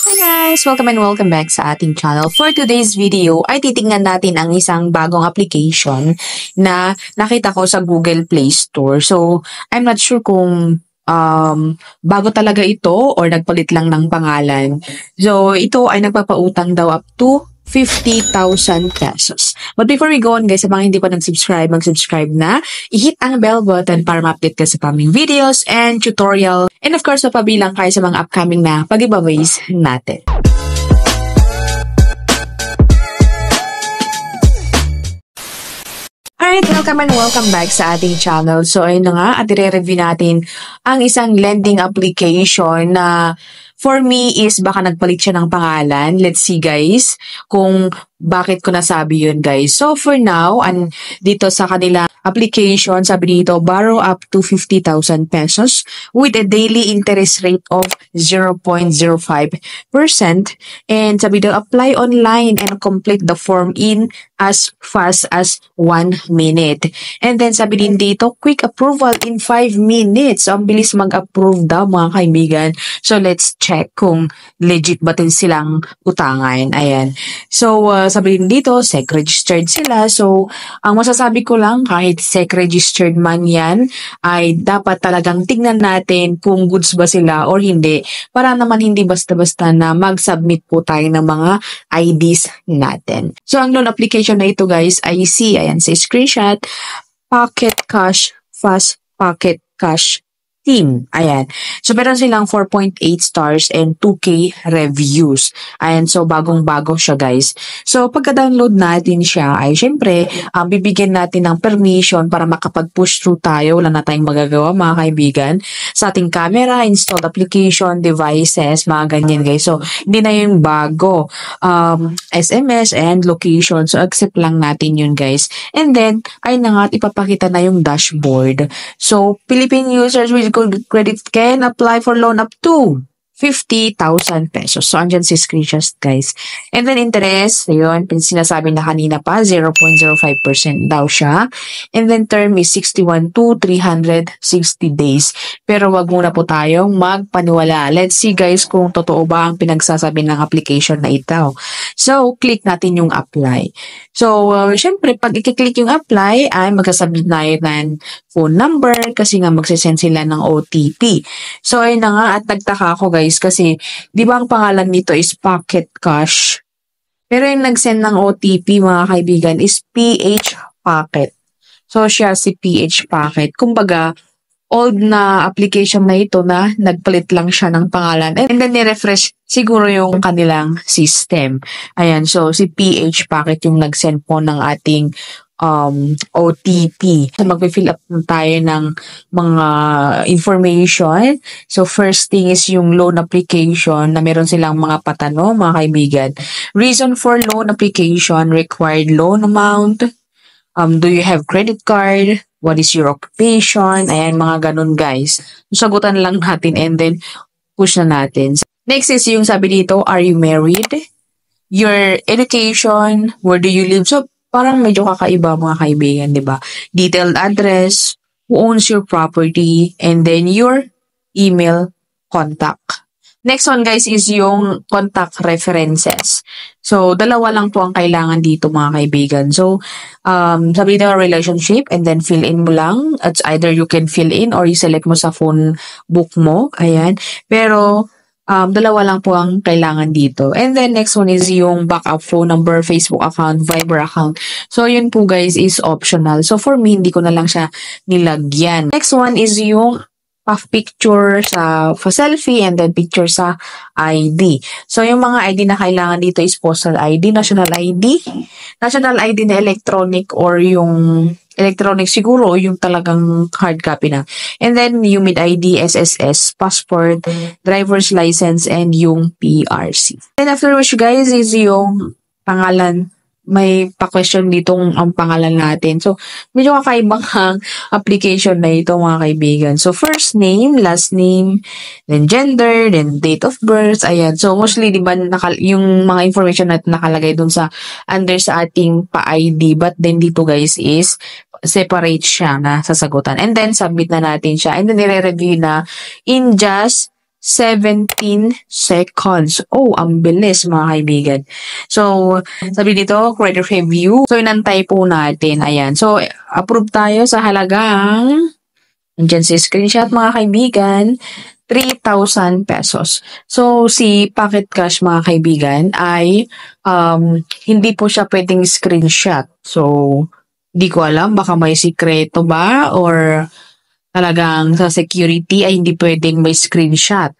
Hi guys! Welcome and welcome back sa ating channel. For today's video ay titingnan natin ang isang bagong application na nakita ko sa Google Play Store. So, I'm not sure kung bago talaga ito or nagpalit lang ng pangalan. So, ito ay nagpapautang daw up to 50,000 pesos. But before we go on guys, sa mga hindi pa nag-subscribe, mag-subscribe na. I-hit ang bell button para ma-update ka sa paming videos and tutorial. And of course, mapabilang kayo sa mga upcoming na pag-giveaways natin. Alright, welcome and welcome back sa ating channel. So, ayun na nga, at i-review natin ang isang lending application na for me is baka nagpalit siya ng pangalan. Let's see guys kung bakit ko nasabi yun guys. So for now, dito sa kanila application, sabi dito, borrow up to 50,000 pesos with a daily interest rate of 0.05%. And sabi dito, apply online and complete the form in as fast as 1 minute. And then sabi din dito, quick approval in 5 minutes. So ang bilis mag-approve daw mga kaibigan. So let's check kung legit ba din silang utangan. Ayan. So sabi din dito, SEC-registered sila. So ang masasabi ko lang, kahit SEC-registered man yan, ay dapat talagang tignan natin kung goods ba sila or hindi. Para naman hindi basta-basta na mag-submit po tayo ng mga IDs natin. So ang loan application na ito guys, I see, ayan sa screenshot, Pocket Cash, Fast Pocket Cash Team. Ayan. So, meron silang 4.8 stars and 2K reviews. Ayan. So, bagong-bago siya, guys. So, pagka-download natin siya, ay syempre, bibigyan natin ng permission para makapag-push through tayo. Wala na tayong magagawa, mga kaibigan. Sa ating camera, installed application, devices, mga ganyan, guys. So, hindi na yung bago. SMS and location. So, accept lang natin yun, guys. And then, ay na nga, ipapakita na yung dashboard. So, Philippine users with good credit can apply for loan up to 50,000 pesos. So, andyan si screenshots, guys. And then, interest, yun, sinasabi na kanina pa, 0.05% daw siya. And then, term is 61 to 360 days. Pero, wag muna po tayong magpaniwala. Let's see, guys, kung totoo ba ang pinagsasabi ng application na ito. So, click natin yung apply. So, syempre, pag i-click yung apply, ay magsasabi na yun ng phone number kasi nga magsisend sila ng OTP. So, ayun na nga, at nagtaka ako guys kasi, di ba ang pangalan nito is Pocket Cash? Pero yung nag-send ng OTP mga kaibigan is PH Pocket. So, siya si PH Pocket. Kumbaga, old na application na ito na nagpalit lang siya ng pangalan. And then, ni-refresh siguro yung kanilang system. Ayan, so si PH Pocket yung nag-send po ng ating OTP. So, mag-fill up tayo ng mga information. So, first thing is yung loan application na meron silang mga patanong, mga kaibigan. Reason for loan application, required loan amount, do you have credit card, what is your occupation, ayan, mga ganun guys. Sagutan lang natin and then push na natin. Next is yung sabi dito, are you married? Your education, where do you live? So, parang medyo kakaiba mga kaibigan, di ba? Detailed address, who owns your property, and then your email contact. Next one guys is yung contact references. So, dalawa lang po ang kailangan dito mga kaibigan. So, sabi dito relationship and then fill in mo lang. It's either you can fill in or you select mo sa phone book mo. Ayan. Pero, dalawa lang po ang kailangan dito. And then next one is yung backup phone number, Facebook account, Viber account. So yun po guys is optional. So for me, hindi ko na lang siya nilagyan. Next one is yung picture sa selfie and then picture sa ID. So yung mga ID na kailangan dito is postal ID, national ID na electronic or yung electronic siguro yung talagang hard copy na. And then UMID ID, SSS, passport, driver's license, and yung PRC. And after which guys is yung pangalan. May pa-question ditong ang pangalan natin. So, medyo kakaibang ang application na ito mga kaibigan. So, first name, last name, then gender, then date of birth. Ayan. So, mostly, di ba, yung mga information na nakalagay dun sa under sa ating pa-ID. But then dito guys is separate siya na sasagutan. And then, submit na natin siya. And then, nire-review na in just 17 seconds. Oh, ang bilis mga kaibigan. So, sabi dito, credit review. So, inantay po natin. Ayan. So, approve tayo sa halagang, andyan si screenshot mga kaibigan, 3,000 pesos. So, si Pocket Cash mga kaibigan ay hindi po siya pwedeng screenshot. So, di ko alam, baka may sikreto ba or talagang sa security ay hindi pwedeng may screenshot.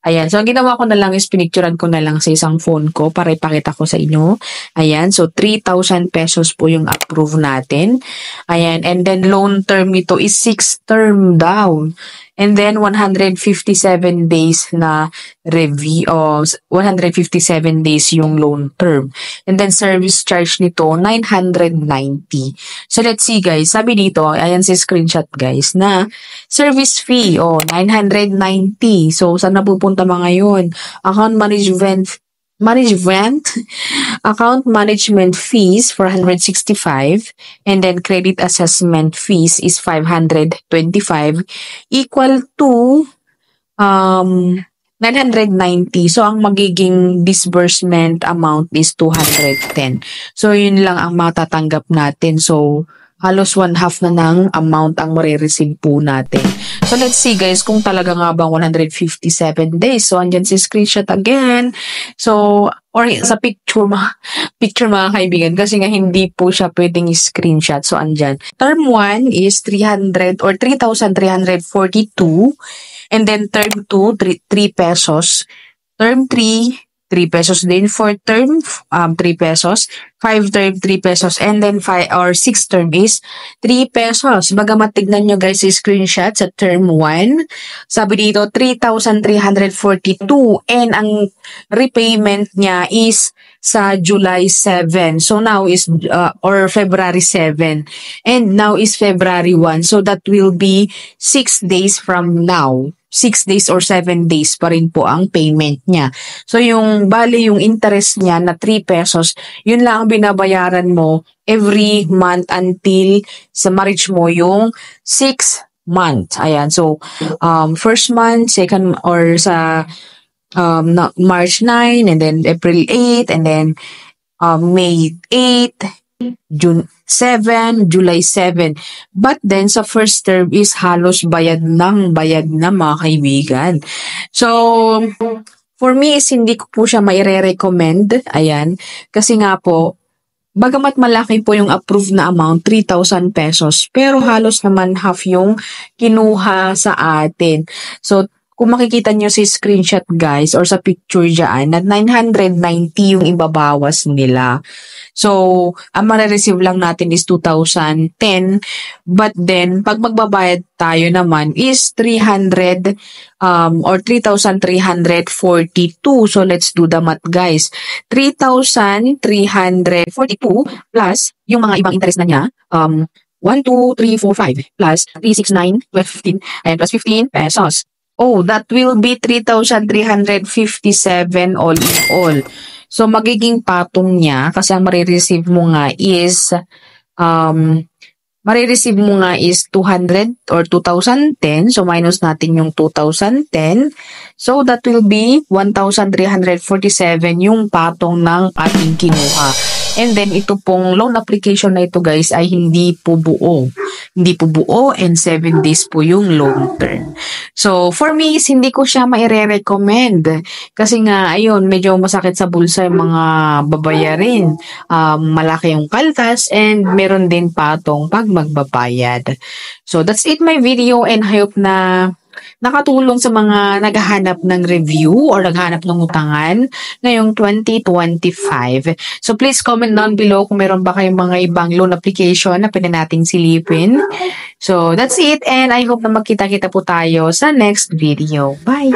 Ayan. So, ang ginawa ko na lang is pinicturean ko na lang sa isang phone ko para ipakita ko sa inyo. Ayan. So, 3,000 pesos po yung approve natin. Ayan. And then, loan term nito is 6 term daw. And then, 157 days na review, 157 days yung loan term. And then, service charge nito, 990. So, let's see guys. Sabi dito, ayan si screenshot guys, na service fee, 990. So, saan napupunta mga yun? Account account management fees 465, and then credit assessment fees is 525, equal to 990. So, ang magiging disbursement amount is 210. So, yun lang ang matatanggap natin. So, halos 1/2 na ng amount ang marireceive po natin. So, let's see guys kung talaga nga bang 157 days. So, andyan si screenshot again. So, or sa picture mga kaibigan, kasi nga hindi po siya pwedeng screenshot. So, andyan. Term 1 is 300 or 3,342. And then, term 2, 3 pesos. Term 3, 3 pesos din. For term, 3 pesos. 5 term, 3 pesos. And then 5 or 6 term is 3 pesos. Bagamat tignan nyo guys si screenshot sa term 1. Sabi dito, 3,342. And ang repayment niya is sa July 7. So now is, or February 7. And now is February 1. So that will be 6 days from now. 6 days or 7 days pa rin po ang payment niya. So, yung bali yung interest niya na 3 pesos, yun lang ang binabayaran mo every month until sa marriage mo yung 6 months. Ayan. So, first month, second, or sa March 9, and then April 8, and then May 8, June 7, July 7. But then, sa first term is halos bayad na mga kaibigan. So, for me is hindi ko po siya maire-recommend. Ayan. Kasi nga po, bagamat malaki po yung approved na amount, 3,000 pesos, pero halos naman half yung kinuha sa atin. So, kung makikita nyo si screenshot guys or sa picture dyan, na 990 yung ibabawas nila. So, ang marireceive lang natin is 2,010. But then, pag magbabayad tayo naman is 300 or 3,342. So, let's do the math guys. 3,342 plus yung mga ibang interest na niya, 1, 2, 3, 4, 5 plus 3, 6, 9, 12, 15, and plus 15 pesos. Oh, that will be 3,357 all in all. So, magiging patong niya, kasi ang marireceive mo nga is, 200 or 2,010. So, minus natin yung 2,010. So, that will be 1,347 yung patong ng ating kinuha. And then, ito pong loan application na ito guys ay hindi po buo. Hindi po buo and 7 days po yung loan term. So, for me, hindi ko siya maire-recommend. Kasi nga, ayun, medyo masakit sa bulsa yung mga babayarin. Malaki yung kaltas and meron din patong pag magbabayad. So, that's it my video, and I hope na nakatulong sa mga naghahanap ng review or naghahanap ng utangan ngayong 2025. So, please comment down below kung meron ba kayong mga ibang loan application na pwede nating silipin. So, that's it, and I hope na magkita-kita po tayo sa next video. Bye!